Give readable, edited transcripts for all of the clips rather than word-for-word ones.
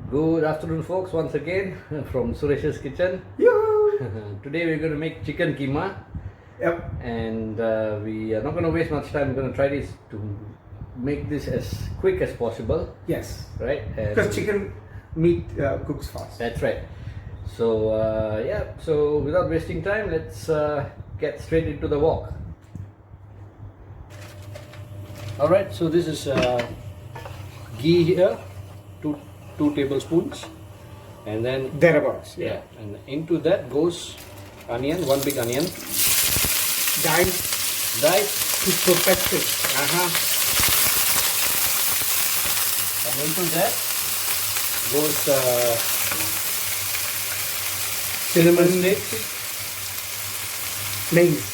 Good afternoon, folks, once again from Suresh's kitchen. Today we're going to make chicken keema. Yep. And we are not going to waste much time. We're going to try this to make this as quick as possible. Yes. Right? And Because chicken meat cooks fast. that's right. So, so without wasting time, let's get straight into the wok. Alright, so this is ghee here, two tablespoons, and then Thereabouts. yeah, and into that goes onion, one big onion, Diced diced, to perfection. and into that goes Cinnamon stick, mace.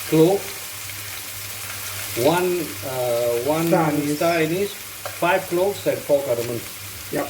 clove, one star anise, 5 cloves and 4 cardamom. Yep.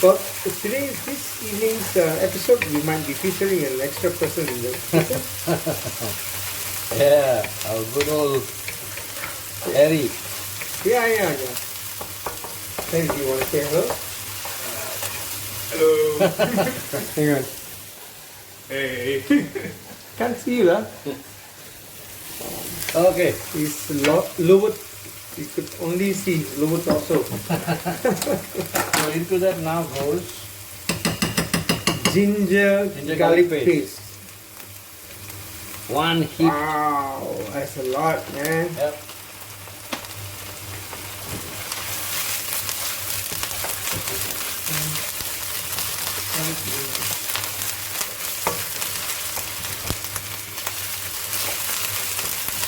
Well, this evening's episode, we might be featuring an extra person in the kitchen. Yeah, our good old Harry. Yeah. Hey, do you want to say hello? Hello. Hang on. Hey. Can't see you, huh? Okay. He's lowered. You could only see his lowered also. So into that now goes Ginger garlic paste. one heap. Wow, that's a lot, man. Yep.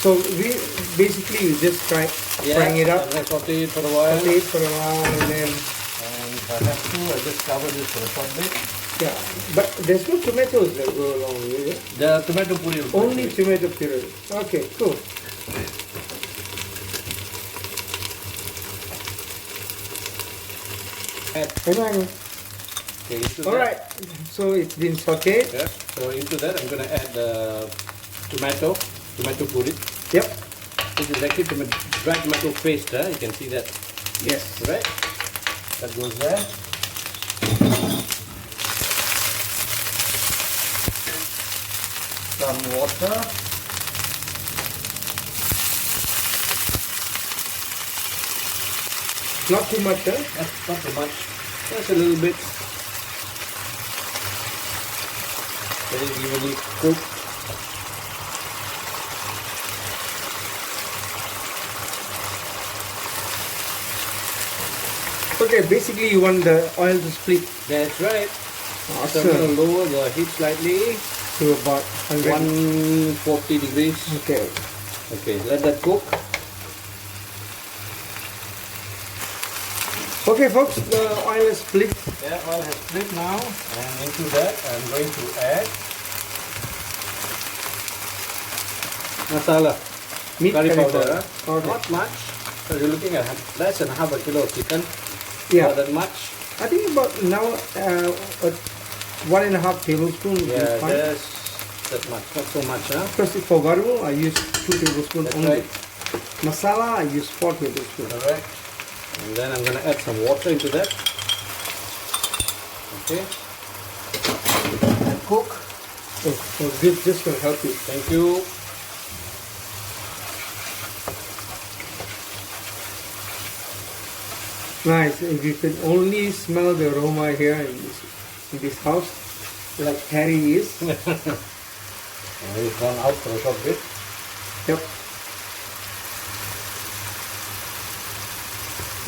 So we basically just frying it up, And then saute it for a while. saute it for a while, and then And if I have to, I just cover this for a short bit. yeah. But there's no tomatoes that go along with it. The tomato puree. will Only go tomato puree. Okay, cool. Add. Okay, into All right. So it's been sautéed. Yeah. So into that, I'm gonna add the tomato puree. Yep. This is actually dry tomato paste. You can see that, Yes. right? That goes there. Some water. Not too much, huh? That's not too much. Just a little bit. Let it evenly cook. Okay, basically you want the oil to split. That's right. So Awesome. I'm going to lower the heat slightly. To about 100. 140 degrees. Okay. Okay, let that cook. Okay, folks, the oil is split. Yeah, oil has split now. And into that, I'm going to add masala. Meat Curry curry powder. powder. Not much. So you're looking at less than half a kilo of chicken. Yeah. Not that much. I think about now 1.5 tablespoons Yeah, is fine. that's that much. Not so much, huh? Because for varu, I use 2 tablespoons That's only. right. Masala, I use 4 tablespoons. Alright. And then I'm going to add some water into that. Okay. And cook. So this will help you. Thank you. Nice. If you could only smell the aroma here in this house, like Harry is. And it's gone out for a short bit. Yep.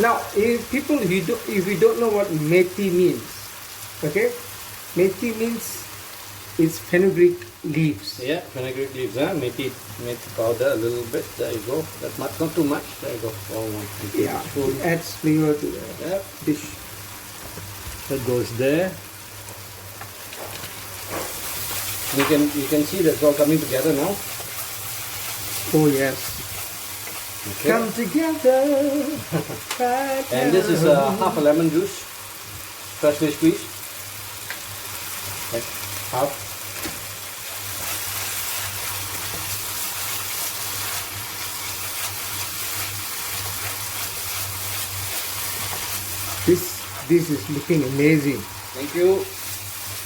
Now, if you don't know what methi means, okay? Methi means it's fenugreek leaves. Yeah, fenugreek leaves, huh? Methi powder a little bit. There you go. That much, not too much. There you go. All one Yeah, teaspoon. it adds flavor to the Yeah, dish. that goes there. You can see that's all coming together now. Oh yes. Okay. Come together. And this is half a lemon juice, freshly squeezed. Like half. This is looking amazing. Thank you.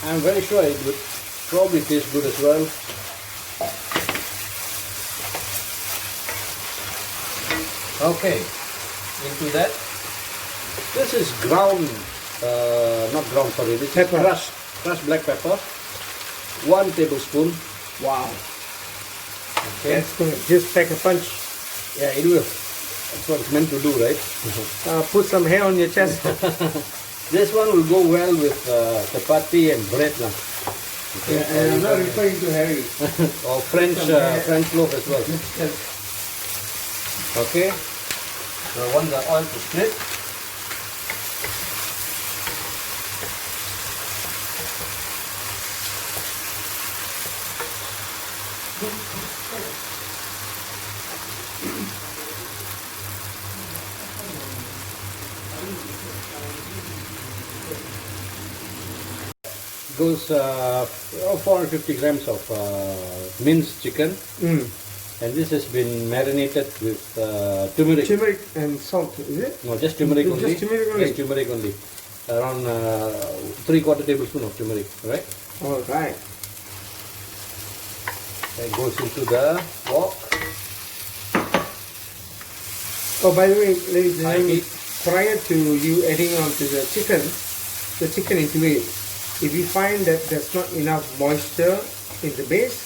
I'm very sure it would probably taste good as well. Okay, into that. This is ground, not ground, sorry, this Pepper. is crushed black pepper. 1 tablespoon. Wow. Okay. That's going to just pack a punch. Yeah, it will. That's what it's meant to do, right? Put some hair on your chest. This one will go well with chapati and bread. Okay. Yeah, and I'm not referring to Harry. Or French loaf as well. Okay. Now I want the oil to split. Goes 450 grams of minced chicken, and this has been marinated with turmeric. Turmeric and salt, is it? No, just turmeric only. Just turmeric only? Just turmeric only. Around 3/4 tablespoon of turmeric, right? All right. That goes into the wok. Oh, by the way, ladies and High gentlemen, heat. prior to you adding on to the chicken into it, if you find that there's not enough moisture in the base,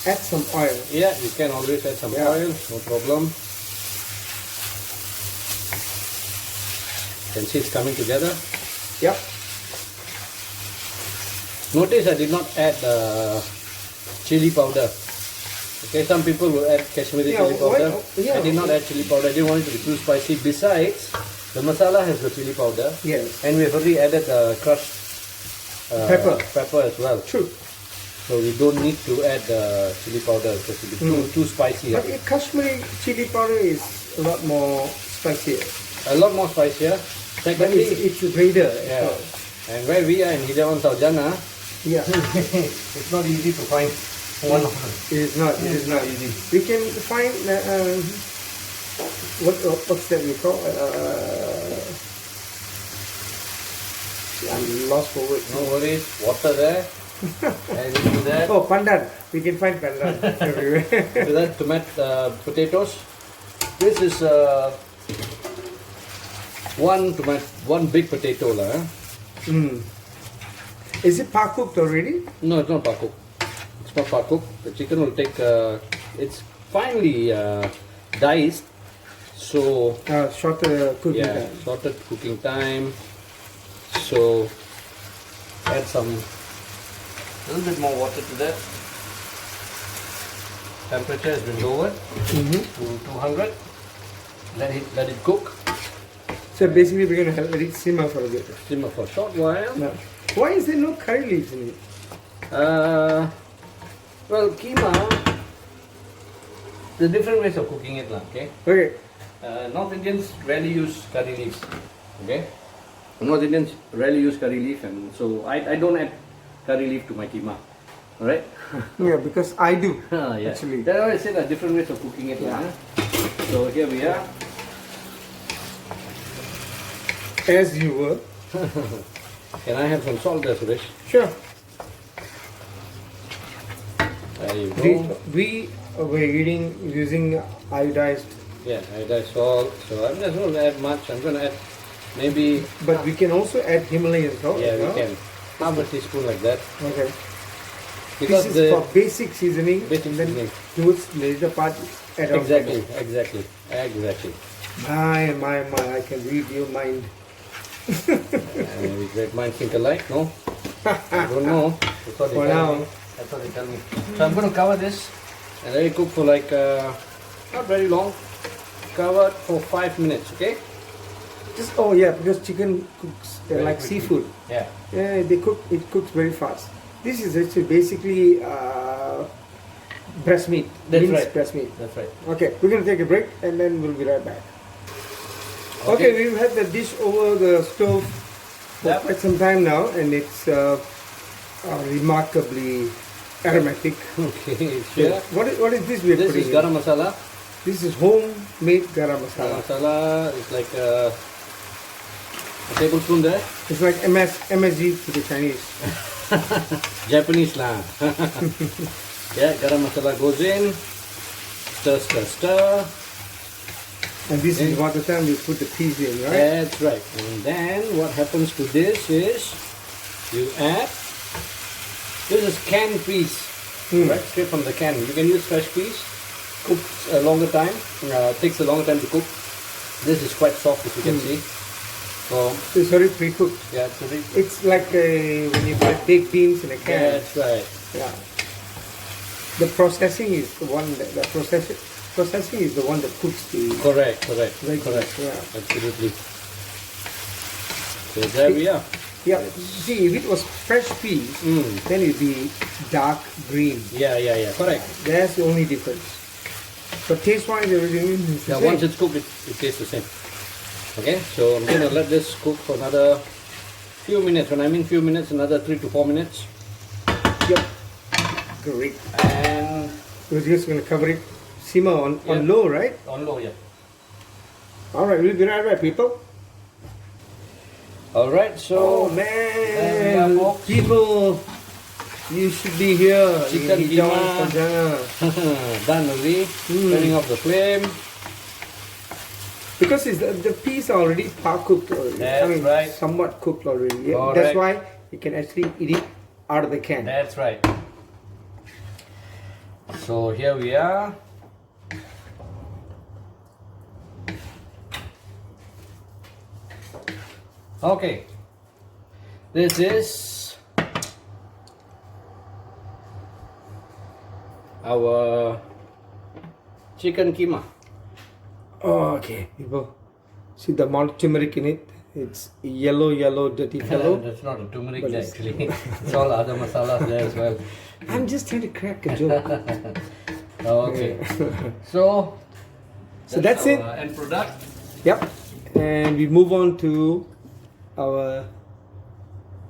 add some oil. Yeah, you can always add some Yeah. oil, no problem. You can see it's coming together. Yep. Notice I did not add chili powder. Okay, some people will add Kashmiri Yeah, chili powder. why- yeah. I did not add chili powder. I didn't want it to be too spicy. Besides, the masala has the chili powder. Yes. And we've already added crushed pepper as well. True. So we don't need to add chili powder because it will be too spicy. But Kashmiri chili powder is a lot more spicier. A lot more spicier. But Secondly, it's greater. yeah. And where we are in Hidawan Saujana, Yeah. it's not easy to find one of them. It is not. It is not easy. We can find what's that we call? I'm lost for words. No worries, water there. And into that, Oh, pandan. We can find pandan everywhere. into that tomato potatoes. This is one big potato lah. Is it par cooked already? No, it's not pakuk. It's not pakuk. The chicken will take. It's finely diced, so Shorter cooking yeah, time. shorter cooking time. So add some little bit more water to that. Temperature has been lowered to 200. Let it cook. So basically, we're gonna let it simmer for a bit. Simmer for a short while. Now, why is there no curry leaves in it? Well, keema. There's different ways of cooking it, lah. Okay. Okay. North Indians rarely use curry leaves. Okay. North Indians rarely use curry leaf, and so I don't add curry leaf to my keema. Alright? Yeah, because I do. Yeah. Actually. That's why I said there are different ways of cooking it. Yeah. So here we are. As you were. Can I have some salt there, Suresh? Sure. There you go. We were eating using iodized, Yeah, iodized salt. So I'm not going to add much. I'm going to add maybe, but we can also add Himalayan salt. yeah, no? we can. Half a teaspoon like that. Okay. Because This is for basic seasoning. Basic and then seasoning. towards the later part, add on Exactly, pepper. exactly. My, I can read your mind. We great minds think alike, no? I don't know. That's what they For tell now. me. That's what they tell me. So I'm going to cover this and let it cook for like, not very long. Covered for 5 minutes, okay? Just yeah, because chicken cooks Very like quickly. seafood. Yeah. Yeah, it cooks very fast. This is actually basically breast meat. That's minced right. breast meat. That's right. Okay, we're gonna take a break and then we'll be right back. Okay, we've had the dish over the stove for Yep. quite some time now, and it's remarkably aromatic. Okay, sure. What is this we're This putting is in? garam masala. This is homemade garam Garam masala. masala is like A tablespoon there. It's like MSG to the Chinese. Japanese lah. Yeah, garam masala goes in. Stir, stir, stir. And this is about the time you put the peas in, right? That's right. And then what happens to this is you add. This is canned peas, right? Straight from the can. You can use fresh peas. Cooks a longer time. Takes a longer time to cook. This is quite soft, if you can see. So It's already pre-cooked. yeah, It's like when you buy baked beans in a can. that's right. Yeah. The processing is the one that processing is the one that cooks the Correct. veggies. Yeah. Absolutely. So there we are. Yeah. See, if it was fresh peas, then it'd be dark green. Yeah. Correct. That's the only difference. But taste-wise, everything is the Yeah, same. once it's cooked, it tastes the same. Okay, so I'm going to let this cook for another few minutes. When I mean few minutes, another 3 to 4 minutes. Yep. Great. And We're just going to cover it, simmer on low, right? on low, yeah. All right, we'll be right back, people. All right, so Oh man, there we are, folks. people, you should be here. Chicken in Hijauan keema. Pontianak. done already. Turning off the flame. Because the peas are already par-cooked already. That's right. Somewhat cooked already. Yeah, Correct. that's why you can actually eat it out of the can. That's right. So here we are. Okay. This is our chicken keema. Oh, okay, people. See the amount of turmeric in it? It's yellow, dirty fellow. That's not a turmeric But there, it's- actually. It's all other masalas there as well. I'm just trying to crack a joke. Okay. So that's it. our end product. Yep. And we move on to our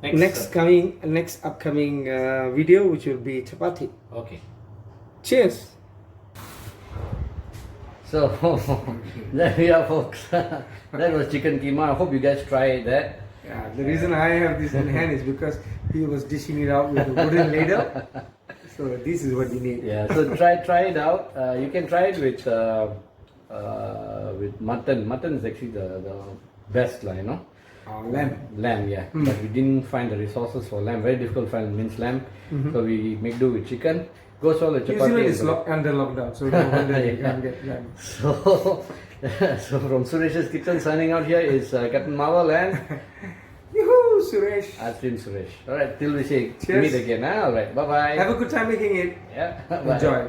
next upcoming video, which will be chapati. Okay. Cheers. So there we are, folks. That was chicken keema. I hope you guys try that. Yeah, the reason I have this in hand is because he was dishing it out with a wooden ladle. So this is what you need. Yeah. So try it out. You can try it with mutton. Mutton is actually the best, you know. Lamb. Lamb, yeah. But we didn't find the resources for lamb. Very difficult to find minced lamb. So we make do with chicken. Goes well with New chapati. Zealand as is well. under lockdown, so no wonder you can't get lamb. So, so from Suresh's kitchen, signing out here is Captain Marvel and Yoo-hoo, Suresh. Artstream Suresh. Alright, till we say Cheers. meet again. Alright, bye bye. Have a good time making it. Yeah, bye. Enjoy.